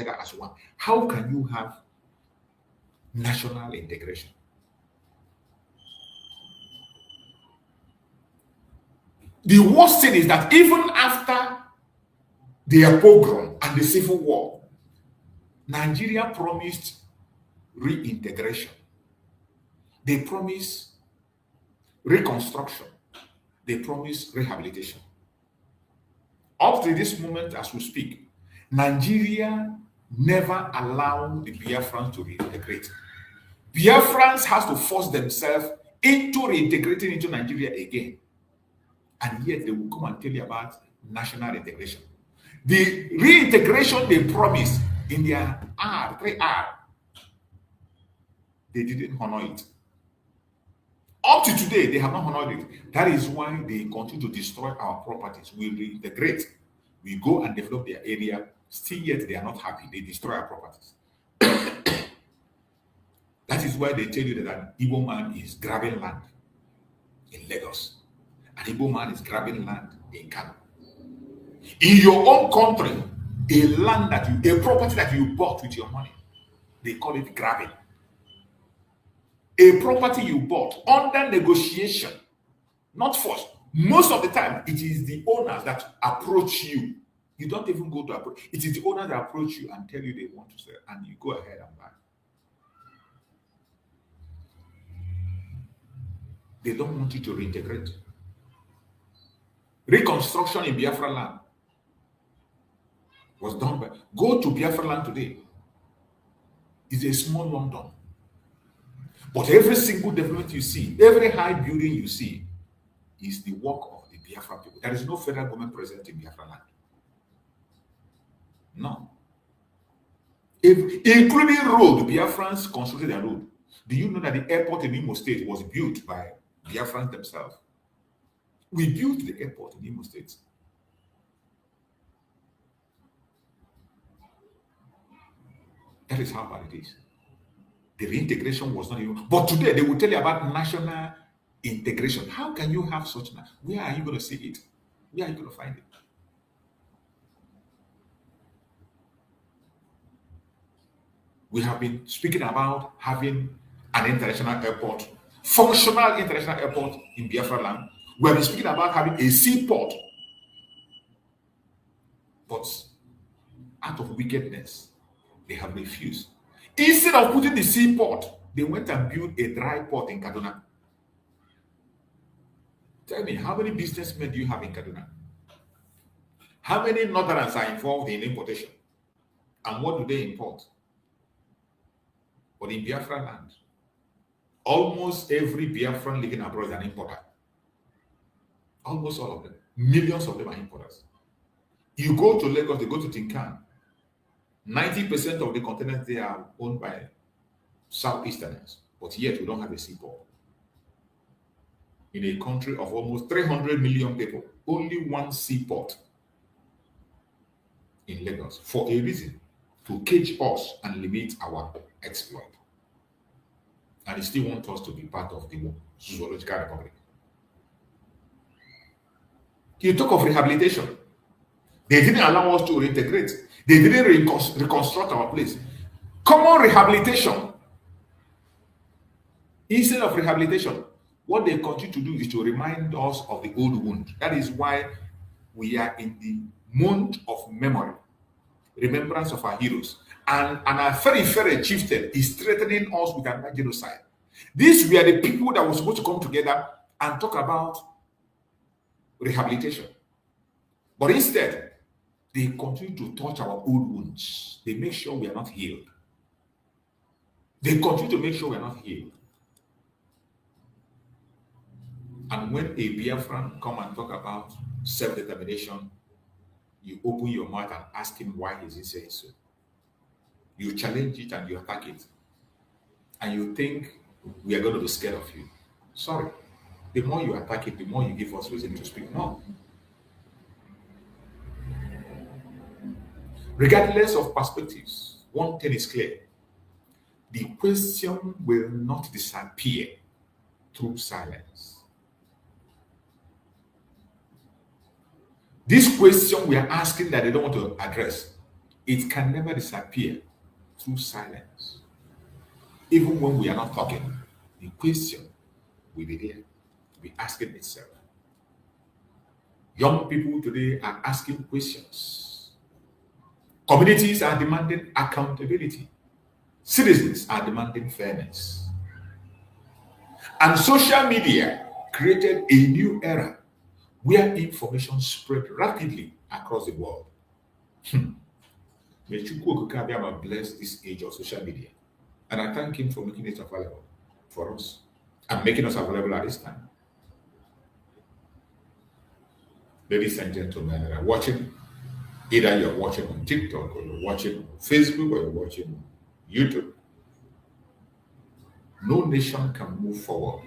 together as one. How can you have national integration? The worst thing is that even after their pogrom and the civil war, Nigeria promised reintegration. They promised reconstruction. They promised rehabilitation. Up to this moment, as we speak, Nigeria never allowed the Biafrans to reintegrate. Biafrans has to force themselves into reintegrating into Nigeria again. And yet they will come and tell you about national integration. The reintegration they promised in their 3R, they didn't honor it. Up to today, they have not honored it. That is why they continue to destroy our properties. We reintegrate. We go and develop their area. Still yet, they are not happy. They destroy our properties. That is why they tell you that an Igbo man is grabbing land in Lagos. An Igbo man is grabbing land in Kanu. In your own country, a property that you bought with your money, they call it grabbing. A property you bought under negotiation, not forced. Most of the time, it is the owners that approach you. You don't even go to approach. It is the owners that approach you and tell you they want to sell, and you go ahead and buy. They don't want you to reintegrate. Reconstruction in Biafra land was done by. Go to Biafra land today. It's a small London. But every single development you see, every high building you see, is the work of the Biafra people. There is no federal government present in Biafra land. No. Including road, Biafrans constructed a road. Do you know that the airport in Imo State was built by Biafrans themselves? We built the airport in Imo State. That is how bad it is. The reintegration was not even. But today they will tell you about national integration. How can you have such? Where are you going to see it? Where are you going to find it? We have been speaking about having an international airport, functional international airport in Biafra land. We have been speaking about having a seaport. But out of wickedness, they have refused. Instead of putting the seaport, they went and built a dry port in Kaduna. Tell me, how many businessmen do you have in Kaduna? How many Northerners are involved in importation? And what do they import? But in Biafra land, almost every Biafran living abroad is an importer. Almost all of them. Millions of them are importers. You go to Lagos, they go to Tinkan. 90% of the containers they are owned by Southeasterners, but yet we don't have a seaport. In a country of almost 300 million people, only one seaport in Lagos for a reason, to cage us and limit our exploit. And they still want us to be part of the Zoological Republic. You talk of rehabilitation. They didn't allow us to reintegrate. They didn't reconstruct our place. Common rehabilitation. Instead of rehabilitation, what they continue to do is to remind us of the old wound. That is why we are in the month of memory, remembrance of our heroes. And our very chieftain is threatening us with another genocide. These were the people that were supposed to come together and talk about rehabilitation. But instead, they continue to touch our old wounds. They make sure we are not healed. They continue to make sure we are not healed. And when a Biafran come and talk about self-determination, you open your mouth and ask him why is he saying so. You challenge it and you attack it. And you think we are going to be scared of you. Sorry. The more you attack it, the more you give us reason to speak more. Regardless of perspectives, one thing is clear. The question will not disappear through silence. This question we are asking that they don't want to address It can never disappear through silence. Even when we are not talking, the question will be there, be asking itself. Young people today are asking questions. Communities are demanding accountability. Citizens are demanding fairness. And social media created a new era where information spread rapidly across the world. May Chukwu Okike Abiyama bless this age of social media. And I thank him for making it available for us and making us available at this time. Ladies and gentlemen that are watching, either you're watching on TikTok or you're watching on Facebook or you're watching on YouTube, no nation can move forward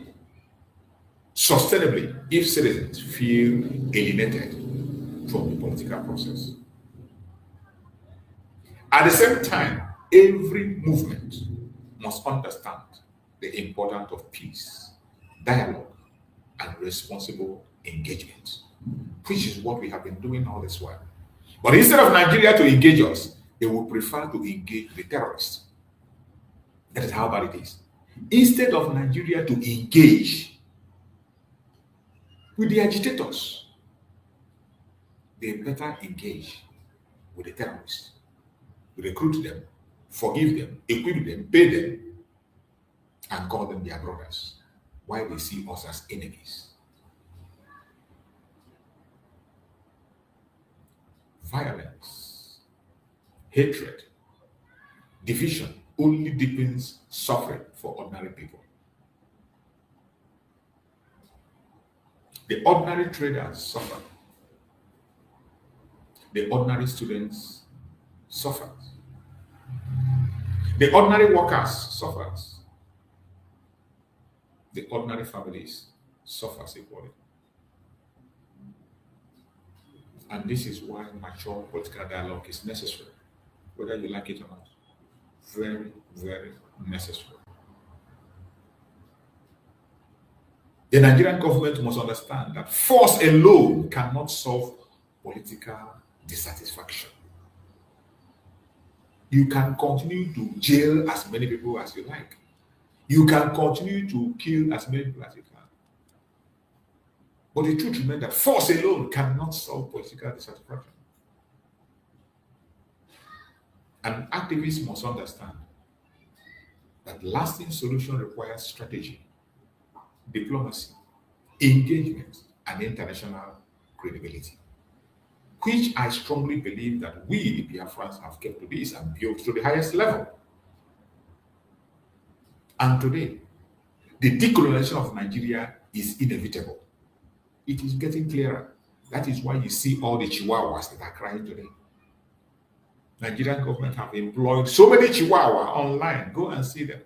sustainably if citizens feel alienated from the political process. At the same time, every movement must understand the importance of peace, dialogue, and responsible engagement, which is what we have been doing all this while. But instead of Nigeria to engage us, they would prefer to engage the terrorists. That is how bad it is. Instead of Nigeria to engage with the agitators, they better engage with the terrorists, recruit them, forgive them, equip them, pay them, and call them their brothers, while they see us as enemies. Violence, hatred, division only deepens suffering for ordinary people. The ordinary traders suffer. The ordinary students suffer. The ordinary workers suffer. The ordinary families suffer equally. And this is why mature political dialogue is necessary, whether you like it or not. Very, very necessary. The Nigerian government must understand that force alone cannot solve political dissatisfaction. You can continue to jail as many people as you like. You can continue to kill as many people as you can. But the truth remains that force alone cannot solve political dissatisfaction. And activists must understand that lasting solution requires strategy, diplomacy, engagement, and international credibility, which I strongly believe that we, the Biafrans, have kept to this and built to the highest level. And today, the decolonization of Nigeria is inevitable. It is getting clearer. That is why you see all the chihuahuas that are crying today. Nigerian government have employed so many chihuahua online. Go and see them.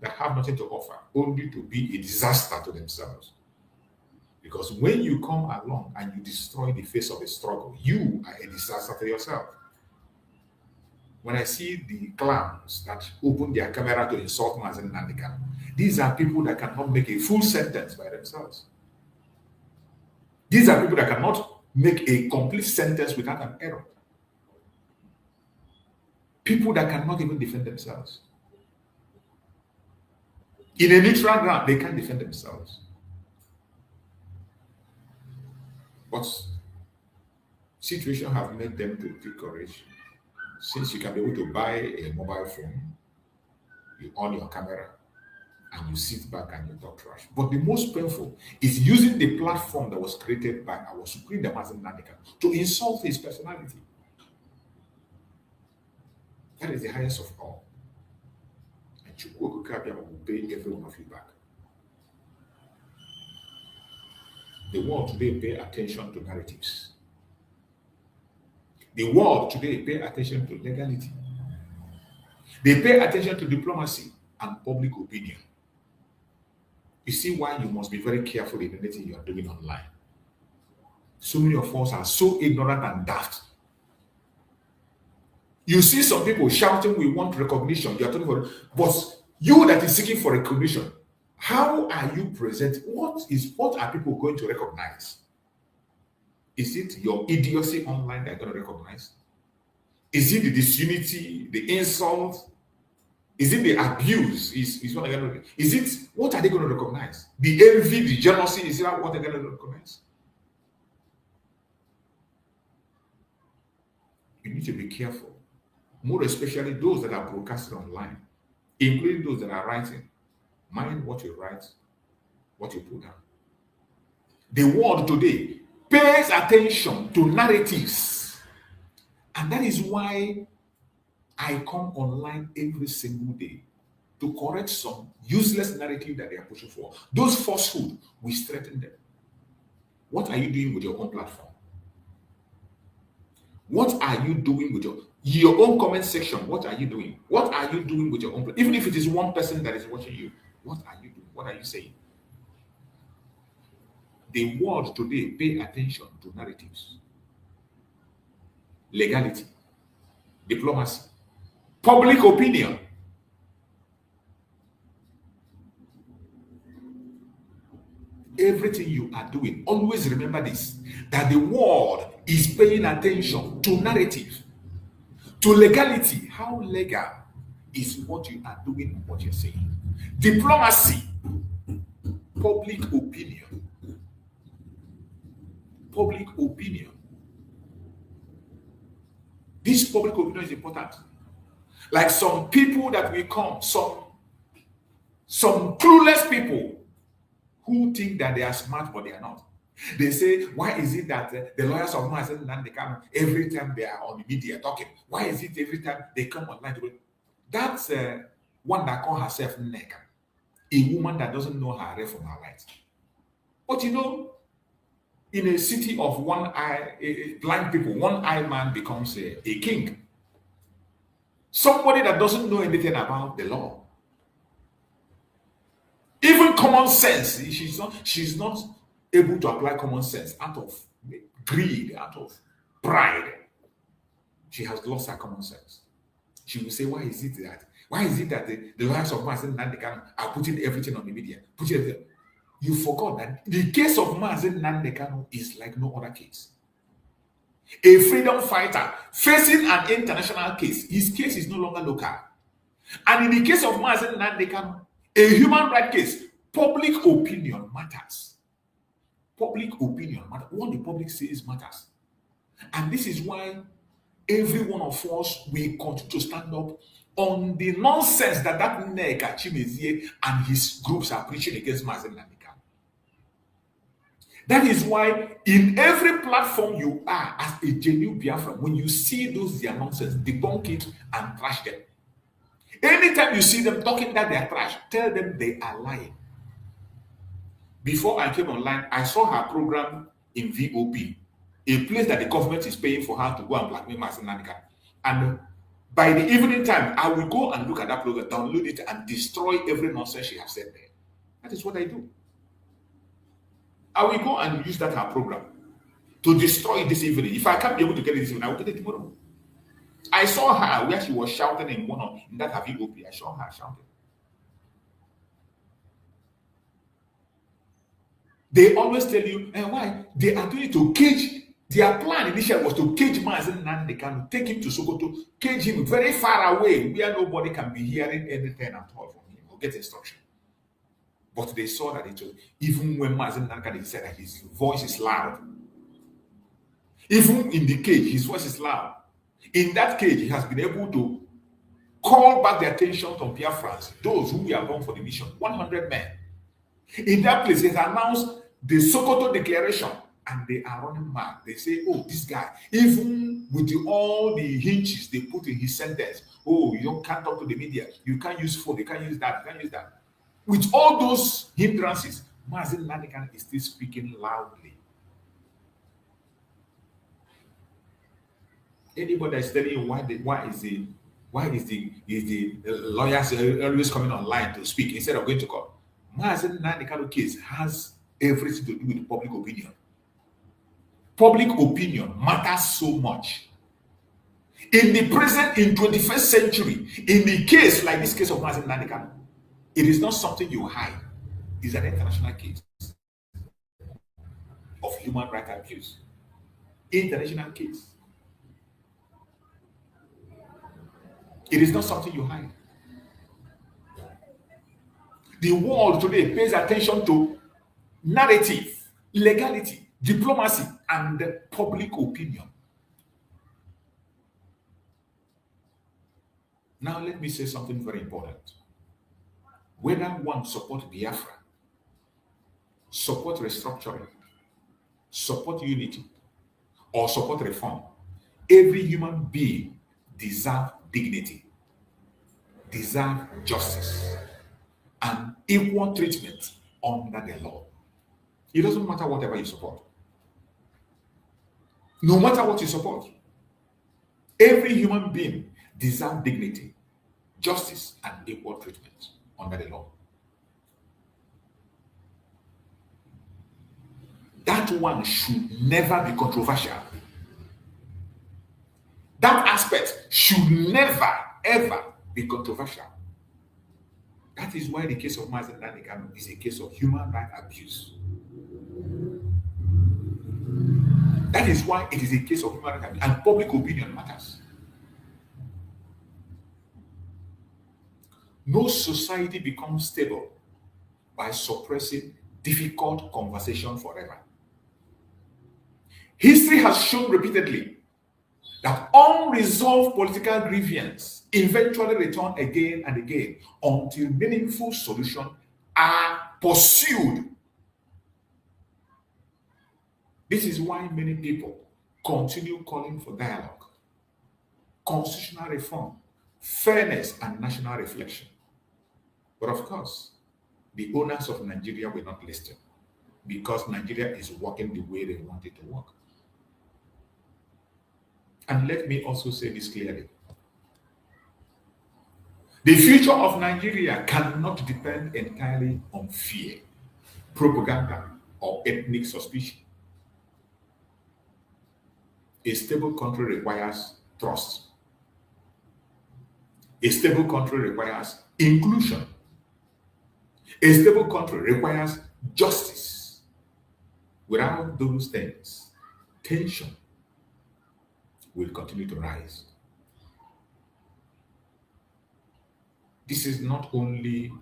That have nothing to offer, only to be a disaster to themselves. Because when you come along and you destroy the face of the struggle, you are a disaster to yourself. When I see the clowns that open their camera to insult Mazi and Nnamdi Kanu, these are people that cannot make a full sentence by themselves. These are people that cannot make a complete sentence without an error. People that cannot even defend themselves. In a neutral ground, they can't defend themselves. But situation have made them to take courage. Since you can be able to buy a mobile phone, you on your camera, and you sit back and you talk trash. But the most painful is using the platform that was created by our supreme leader, Mazi to insult his personality. That is the highest of all. And Chukwu Okike Abiyama will pay every one of you back. The world today pay attention to narratives. The world today pay attention to legality. They pay attention to diplomacy and public opinion. You see why you must be very careful in anything you are doing online. So many of us are so ignorant and daft. You see some people shouting, "We want recognition." You are talking for, but you that is seeking for recognition, how are you present? What are people going to recognize? Is it your idiocy online they're going to recognize? Is it the disunity, the insult? Is it the abuse? Is what they're going to? Is it what are they going to recognize? The envy, the jealousy? Is that what they're going to recognize? You need to be careful, more especially those that are broadcasting online, including those that are writing. Mind what you write, what you put down. The world today pays attention to narratives, and that is why I come online every single day to correct some useless narrative that they are pushing for. Those falsehood, we straighten them. What are you doing with your own platform? What are you doing with your own comment section? What are you doing? What are you doing with your own? Even if it is one person that is watching you, what are you doing? What are you saying? The world today pay attention to narratives, legality, diplomacy, public opinion. Everything you are doing, always remember this, that the world is paying attention to narrative, to legality. How legal is what you are doing and what you're saying? Diplomacy, public opinion. Public opinion. This public opinion is important. Like some people that we come, some clueless people who think that they are smart, but they are not. They say, why is it that the lawyers of Mazi and Nnamdi Kanu, every time they are on the media talking, why is it every time they come online to it? That's one that calls herself Nneka, a woman that doesn't know her left from her right. But you know, in a city of one eye, blind people, one eye man becomes a king. Somebody that doesn't know anything about the law. Even common sense, she's not able to apply common sense out of greed, out of pride. She has lost her common sense. She will say, why is it that the lawyers of Mazi and Nnamdi Kanu are putting everything on the media? You forgot that the case of Mazi and Nnamdi Kanu is like no other case. A freedom fighter facing an international case, his case is no longer local. And in the case of Mazi and Nnamdi Kanu, a human rights case, public opinion matters. Public opinion matters. What the public says matters. And this is why every one of us will continue to stand up on the nonsense that Nneka Chimezie and his groups are preaching against Mazi and Nnamdi Kanu. That is why in every platform you are as a genuine Biafran, when you see those their nonsense, debunk it and trash them. Anytime you see them talking that they are trash, tell them they are lying. Before I came online, I saw her program in VOP, a place that the government is paying for her to go and blackmail Mazi and Nnamdi Kanu. And by the evening time, I will go and look at that program, download it, and destroy every nonsense she has said there. That is what I do. I will go and use that her program to destroy it this evening. If I can't be able to get it this evening, I will get it tomorrow. I saw her where she was shouting in that VOP. I saw her shouting. They always tell you, and why? They are doing it to cage. Their plan initially was to cage Mazi and Nnamdi Kanu, take him to Sokoto, cage him very far away where nobody can be hearing anything at all from him or get instruction. But they saw that even when Mazi and Nnamdi Kanu said that his voice is loud, even in the cage, his voice is loud. In that cage, he has been able to call back the attention of Biafrans, those who were born for the mission, 100 men. In that place, he has announced the Sokoto Declaration, and they are running mad. They say, oh, this guy, even with all the hinges they put in his sentence, oh, you can't talk to the media, you can't use phone, you can't use that, you can't use that. With all those hindrances, Mazi and Nnamdi Kanu is still speaking loudly. Anybody that's telling you why is the lawyers always coming online to speak instead of going to court? Mazi and Nnamdi Kanu case has everything to do with public opinion. Public opinion matters so much. In the present, in 21st century, in the case like this case of Mazi and Nnamdi Kanu, it is not something you hide. It's an international case of human rights abuse. International case. It is not something you hide. The world today pays attention to narrative, legality, diplomacy, and public opinion. Now, let me say something very important. Whether one support Biafra, support restructuring, support unity, or support reform, every human being deserves dignity, deserves justice, and equal treatment under the law. It doesn't matter whatever you support. No matter what you support, every human being deserves dignity, justice, and equal treatment under the law. That one should never be controversial. That aspect should never, ever be controversial. That is why the case of Mazi Nnamdi Kanu is a case of human rights abuse. That is why it is a case of human rights abuse, and public opinion matters. No society becomes stable by suppressing difficult conversation forever. History has shown repeatedly that unresolved political grievance eventually return again and again until meaningful solutions are pursued. This is why many people continue calling for dialogue, constitutional reform, fairness, and national reflection. But of course, the owners of Nigeria will not listen because Nigeria is working the way they want it to work. And let me also say this clearly. The future of Nigeria cannot depend entirely on fear, propaganda, or ethnic suspicion. A stable country requires trust. A stable country requires inclusion. A stable country requires justice. Without those things, tension will continue to rise. This is not only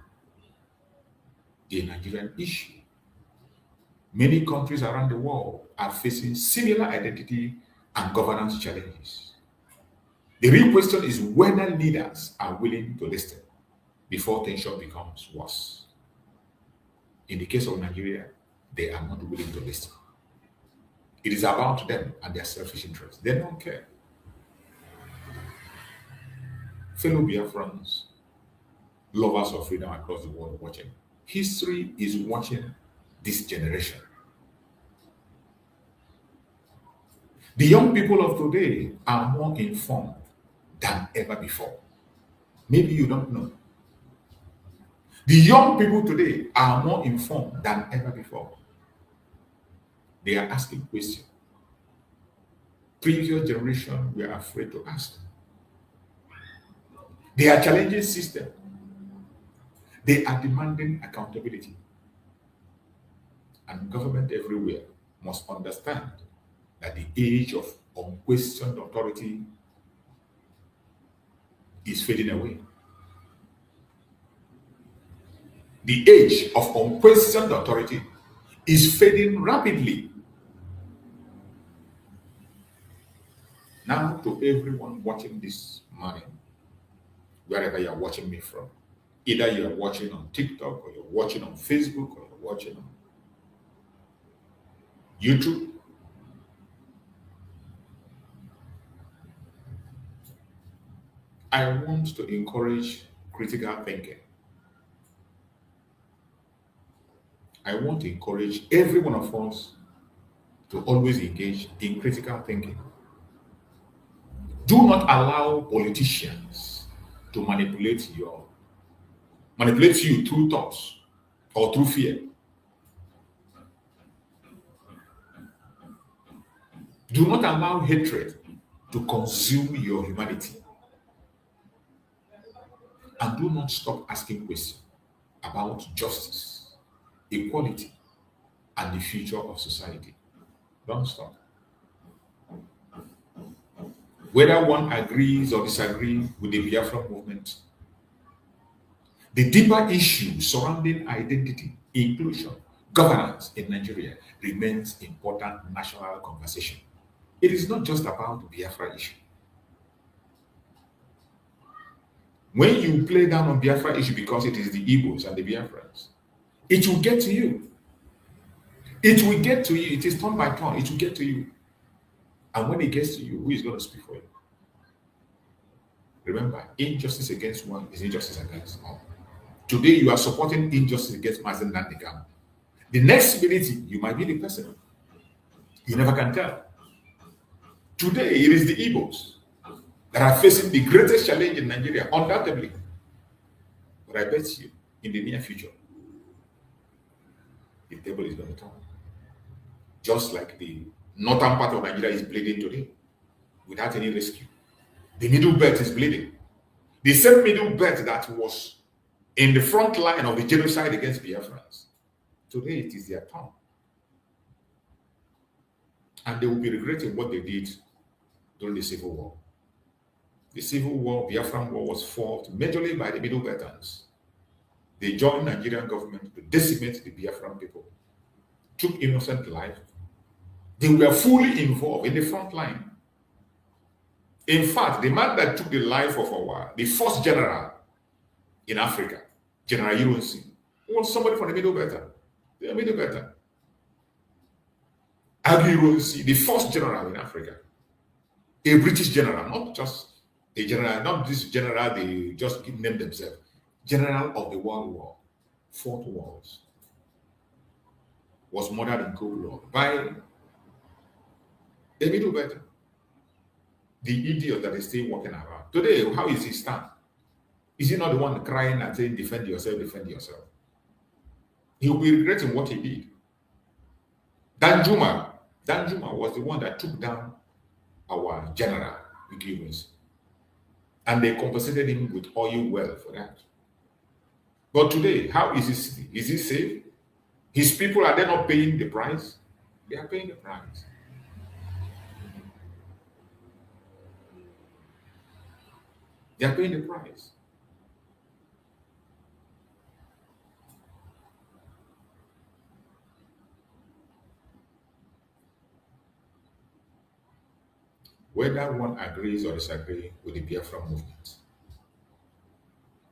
a Nigerian issue. Many countries around the world are facing similar identity and governance challenges. The real question is whether leaders are willing to listen before tension becomes worse. In the case of Nigeria, they are not willing to listen. It is about them and their selfish interests. They don't care. Fellow Biafrans, lovers of freedom across the world watching, history is watching this generation. The young people of today are more informed than ever before. Maybe you don't know. The young people today are more informed than ever before. They are asking questions. Previous generations were afraid to ask. They are challenging system. They are demanding accountability. And government everywhere must understand that the age of unquestioned authority is fading away. The age of unquestioned authority is fading rapidly. Now, to everyone watching this morning, wherever you are watching me from, either you are watching on TikTok, or you're watching on Facebook, or you're watching on YouTube, I want to encourage critical thinking. I want to encourage every one of us to always engage in critical thinking. Do not allow politicians to manipulate you through thoughts or through fear. Do not allow hatred to consume your humanity. And do not stop asking questions about justice, equality, and the future of society. Don't stop. Whether one agrees or disagrees with the Biafra movement, the deeper issue surrounding identity, inclusion, governance in Nigeria remains important national conversation. It is not just about the Biafra issue. When you play down on Biafra issue because it is the Igbos and the Biafrans, it will get to you. It will get to you. It is turn by turn. It will get to you. And when it gets to you, who is going to speak for you? Remember, injustice against one is injustice against all. Today, you are supporting injustice against Mazi Nnamdi Kanu. The next minute, you might be the person. You never can tell. Today, it is the Igbos that are facing the greatest challenge in Nigeria, undoubtedly. But I bet you, in the near future, the table is going to turn. Just like the northern part of Nigeria is bleeding today, without any rescue. The middle belt is bleeding. The same middle belt that was in the front line of the genocide against Biafrans. Today, it is their turn. And they will be regretting what they did during the Civil War. The Civil War, Biafran War, was fought majorly by the Middle Beltans. They joined Nigerian government to decimate the Biafran people, took innocent life. They were fully involved in the front line. In fact, the man that took the life of the first general in Africa, General Ironsi, was somebody from the Middle Beltans. The Middle Beltans. Ironsi, the first general in Africa, a British general, not just a general, not this general they just named themselves, general of the World War, fought wars, was murdered in cold blood by a Middle Beltans. The idiot that is still walking around. Today, how is he stand? Is he not the one crying and saying, defend yourself, defend yourself? He will be regretting what he did. Danjuma was the one that took down our general, Wikirus. And they compensated him with oil well for that. But today, how is he sitting? Is he safe? His people, are they not paying the price? They are paying the price. They are paying the price. Whether one agrees or disagrees with the Biafra movement,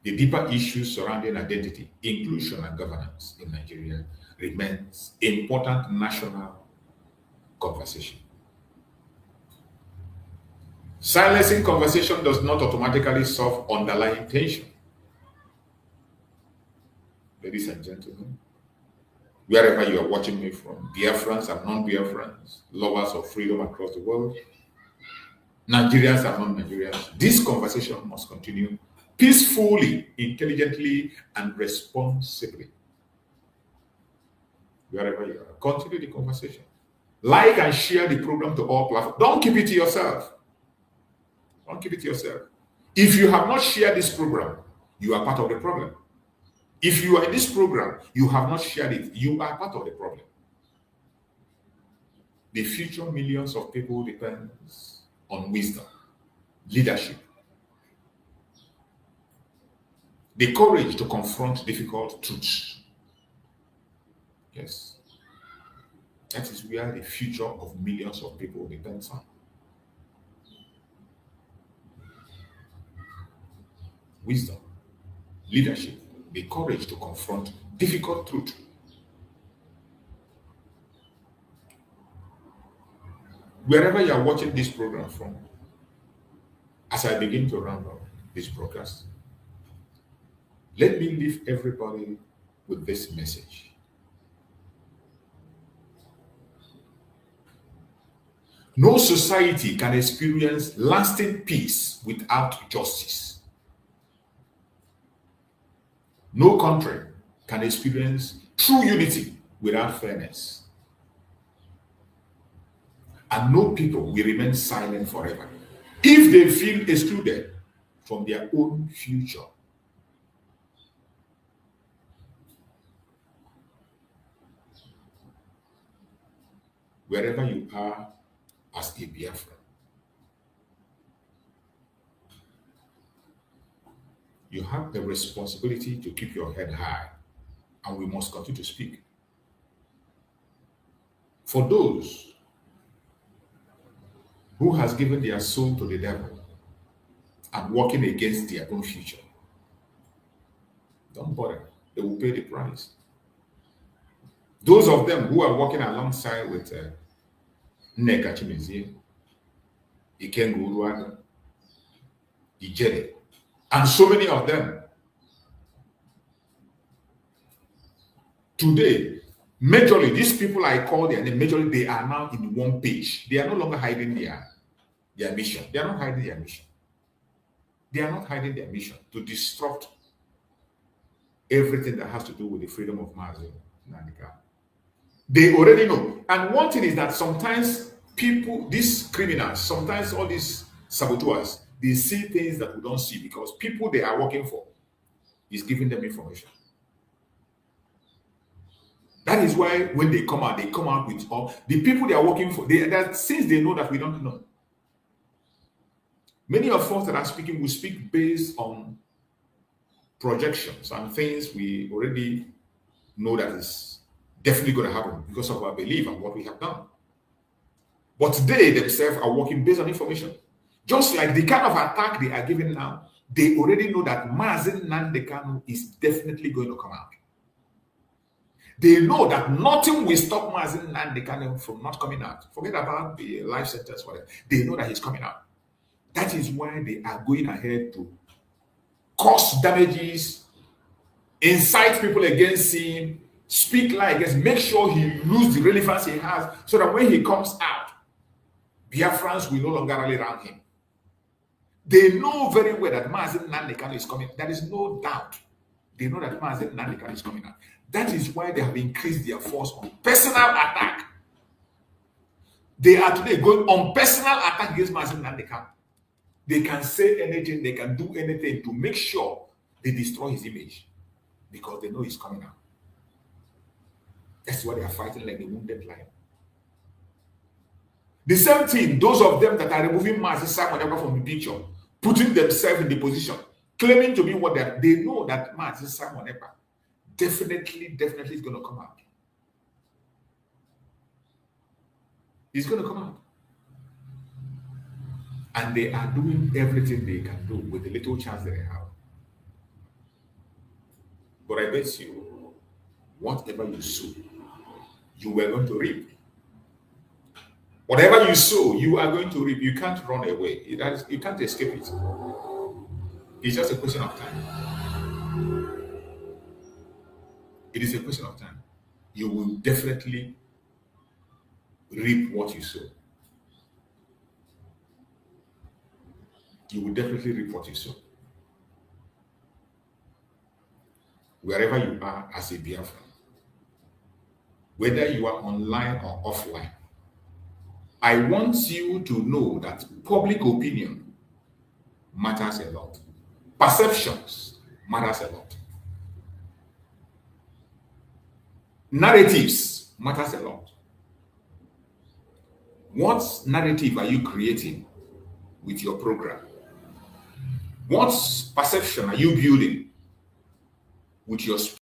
the deeper issues surrounding identity, inclusion, and governance in Nigeria remains important national conversation. Silencing conversation does not automatically solve underlying tension. Ladies and gentlemen, wherever you are watching me from, Biafrans and non-Biafrans, lovers of freedom across the world, Nigerians and non-Nigerians, this conversation must continue peacefully, intelligently, and responsibly. Wherever you are, continue the conversation. Like and share the program to all platforms. Don't keep it to yourself. Don't keep it to yourself. If you have not shared this program, you are part of the problem. If you are in this program, you have not shared it, you are part of the problem. The future millions of people depends on wisdom, leadership, the courage to confront difficult truths. Yes. That is where the future of millions of people depends on. Wisdom, leadership, the courage to confront difficult truth. Wherever you are watching this program from, as I begin to round up this broadcast, let me leave everybody with this message. No society can experience lasting peace without justice. No country can experience true unity without fairness. And no people will remain silent forever if they feel excluded from their own future. Wherever you are as a Biafran, You have a responsibility to keep your head high, and we must continue to speak. For those who has given their soul to the devil and working against their own future, don't bother. They will pay the price. Those of them who are working alongside with Nneka Chimezie, Ikengu Uruana, Ijere, and so many of them, today, majorly, these people I call their name, majorly, they are now in one page. They are no longer hiding their mission. They are not hiding their mission. They are not hiding their mission to disrupt everything that has to do with the freedom of Mazi Nnamdi Kanu. They already know. And one thing is that sometimes people, these criminals, sometimes all these saboteurs, they see things that we don't see because people they are working for is giving them information. That is why when they come out with all the people they are working for. That since they know that we don't know. Many of us that are speaking will speak based on projections and things we already know that is definitely going to happen because of our belief and what we have done. But they themselves are working based on information. Just like the kind of attack they are giving now, they already know that Mazi Nnamdi Kanu is definitely going to come out. They know that nothing will stop Mazi Nnamdi Kanu from not coming out. Forget about the life sentence, whatever. They know that he's coming out. That is why they are going ahead to cause damages, incite people against him, speak lie against, make sure he loses the relevance he has, so that when he comes out, Biafrans will no longer rally around him. They know very well that Mazi Nnamdi Kanu is coming. There is no doubt. They know that Mazi Nnamdi Kanu is coming out. That is why they have increased their force on personal attack. They are today going on personal attack against Mazi Nnamdi Kanu. They can say anything, they can do anything to make sure they destroy his image because they know he's coming out. That's why they are fighting like a wounded lion. The same thing, those of them that are removing Mazi Simon Ekpa from the picture, putting themselves in the position, claiming to be what they know that Mazi Simon Ekpa definitely is going to come out. He's going to come out. And they are doing everything they can do with the little chance that they have. But I bet you, whatever you sow, you were going to reap. Whatever you sow, you are going to reap. You can't run away. You can't escape it. It's just a question of time. It is a question of time. You will definitely reap what you sow. You will definitely reap what you sow. Wherever you are as a Biafran, whether you are online or offline, I want you to know that public opinion matters a lot. Perceptions matters a lot. Narratives matters a lot. What narrative are you creating with your program? What perception are you building with your